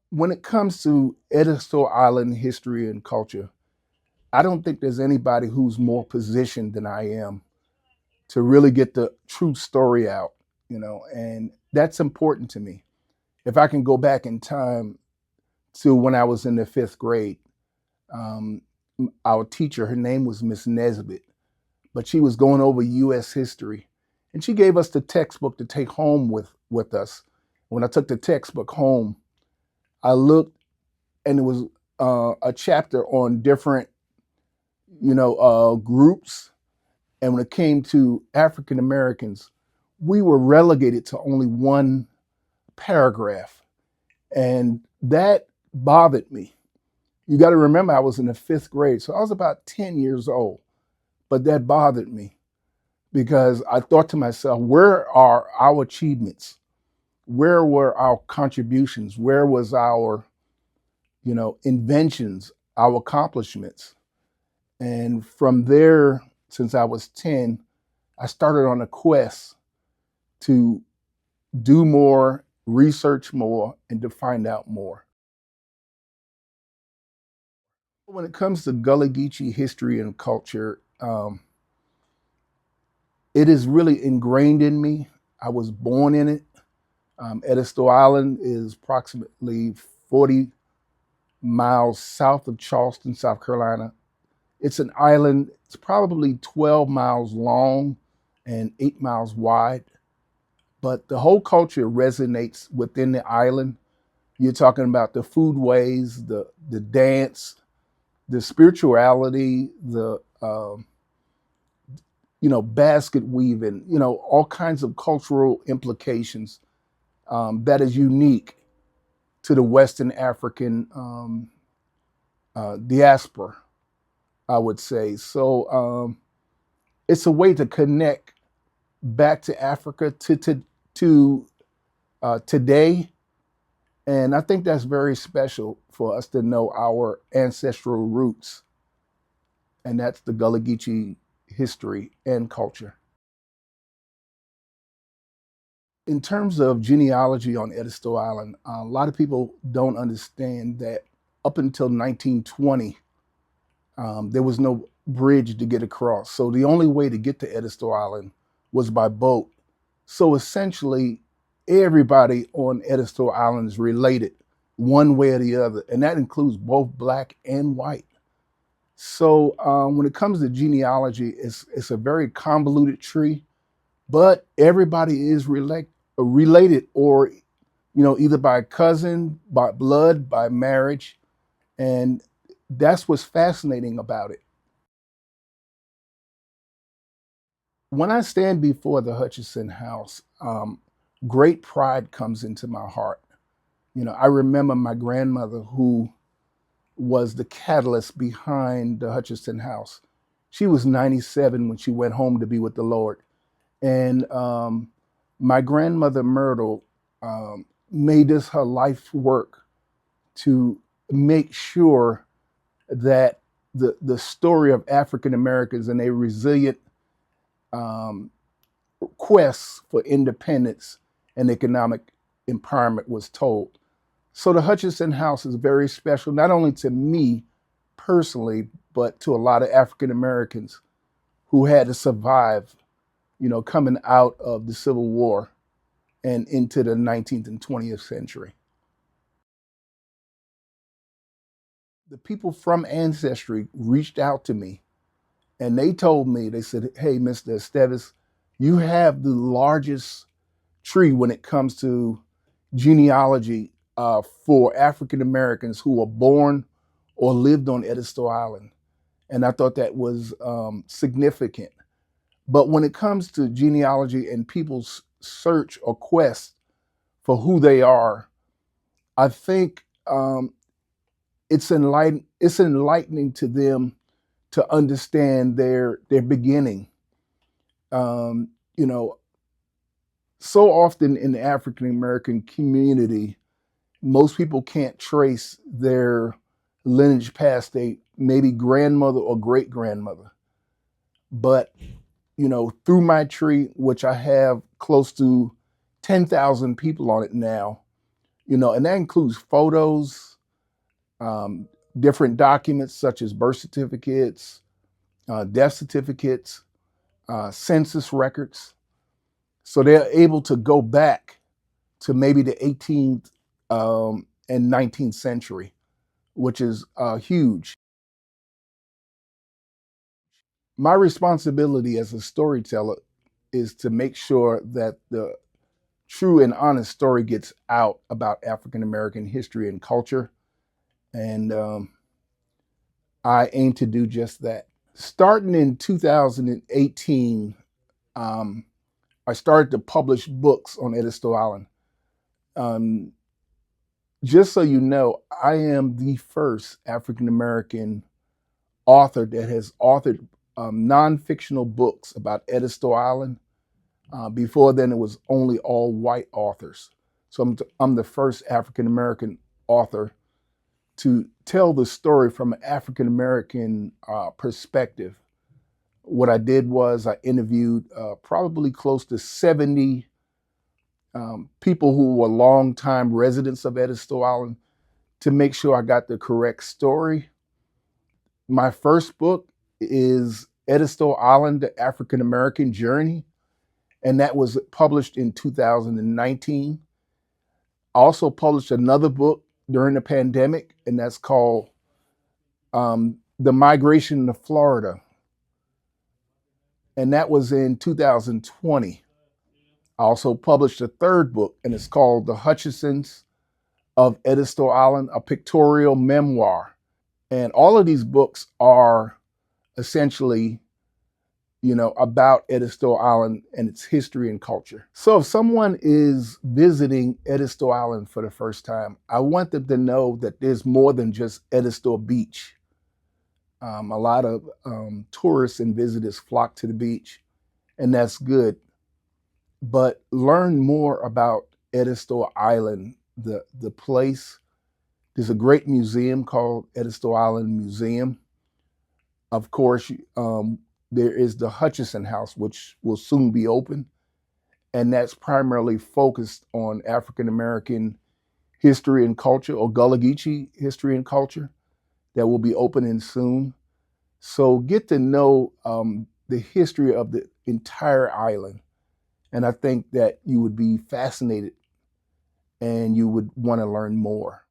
When it comes to Edisto Island history and culture, I don't think there's anybody who's more positioned than I am to really get the true story out, and that's important to me. If I can go back in time to when I was in the fifth grade, um, our teacher, her name was Miss Nesbitt, but she was going over U.S. history, and she gave us the textbook to take home with us. When I took the textbook home, I looked, and it was a chapter on different, groups. And when it came to African Americans, we were relegated to only one paragraph, and that bothered me. You got to remember, I was in the fifth grade, so I was about 10 years old, but that bothered me because I thought to myself, where are our achievements? Where were our contributions? Where was our, inventions, our accomplishments? And from there, since I was 10, I started on a quest to do more, research more, and to find out more. When it comes to Gullah Geechee history and culture, it is really ingrained in me. I was born in it. Edisto Island is approximately 40 miles south of Charleston, South Carolina. It's an island. It's probably 12 miles long and 8 miles wide. But the whole culture resonates within the island. You're talking about the foodways, the dance, the spirituality, the basket weaving, all kinds of cultural implications that is unique to the Western African diaspora, I would say. So it's a way to connect back to Africa to today, and I think that's very special for us to know our ancestral roots, and that's the Gullah Geechee history and culture. In terms of genealogy on Edisto Island, a lot of people don't understand that up until 1920, there was no bridge to get across. So the only way to get to Edisto Island was by boat. So essentially, everybody on Edisto Island is related one way or the other, and that includes both black and white. So when it comes to genealogy, it's a very convoluted tree, but everybody is related, or either by cousin, by blood, by marriage, and that's what's fascinating about it. When I stand before the Hutchinson House, great pride comes into my heart. I remember my grandmother, who was the catalyst behind the Hutchinson House. She was 97 when she went home to be with the Lord. And my grandmother, Myrtle, made this her life work to make sure that the story of African Americans and a resilient um, quest for independence and economic empowerment was told. So the Hutchinson House is very special, not only to me personally, but to a lot of African Americans who had to survive, coming out of the Civil War and into the 19th and 20th century. The people from Ancestry reached out to me, and they told me, they said, hey, Mr. Estevez, you have the largest tree when it comes to genealogy for African Americans who were born or lived on Edisto Island. And I thought that was significant. But when it comes to genealogy and people's search or quest for who they are, I think it's enlightening to them to understand their beginning. Um, you know, so often in the African American community, most people can't trace their lineage past a maybe grandmother or great grandmother. But through my tree, which I have close to 10,000 people on it now, and that includes photos, um, different documents such as birth certificates, death certificates, census records. So they're able to go back to maybe the 18th and 19th century, which is huge. My responsibility as a storyteller is to make sure that the true and honest story gets out about African American history and culture. And I aim to do just that. Starting in 2018, um, I started to publish books on Edisto Island. Um, just so you know, I am the first African American author that has authored non-fictional books about Edisto Island. Before then, it was only all white authors. So I'm the first African American author to tell the story from an African American perspective. What I did was I interviewed probably close to 70 people who were longtime residents of Edisto Island to make sure I got the correct story. My first book is Edisto Island, The African American Journey, and that was published in 2019. I also published another book during the pandemic, and that's called The Migration to Florida, and that was in 2020. I also published a third book, and it's called The Hutchinsons of Edisto Island, a pictorial memoir. And all of these books are essentially, about Edisto Island and its history and culture. So if someone is visiting Edisto Island for the first time, I want them to know that there's more than just Edisto Beach. A lot of tourists and visitors flock to the beach, and that's good. But learn more about Edisto Island, the place. There's a great museum called Edisto Island Museum. Of course, there is the Hutchinson House, which will soon be open, and that's primarily focused on African American history and culture, or Gullah Geechee history and culture, that will be opening soon. So get to know the history of the entire island, and I think that you would be fascinated and you would want to learn more.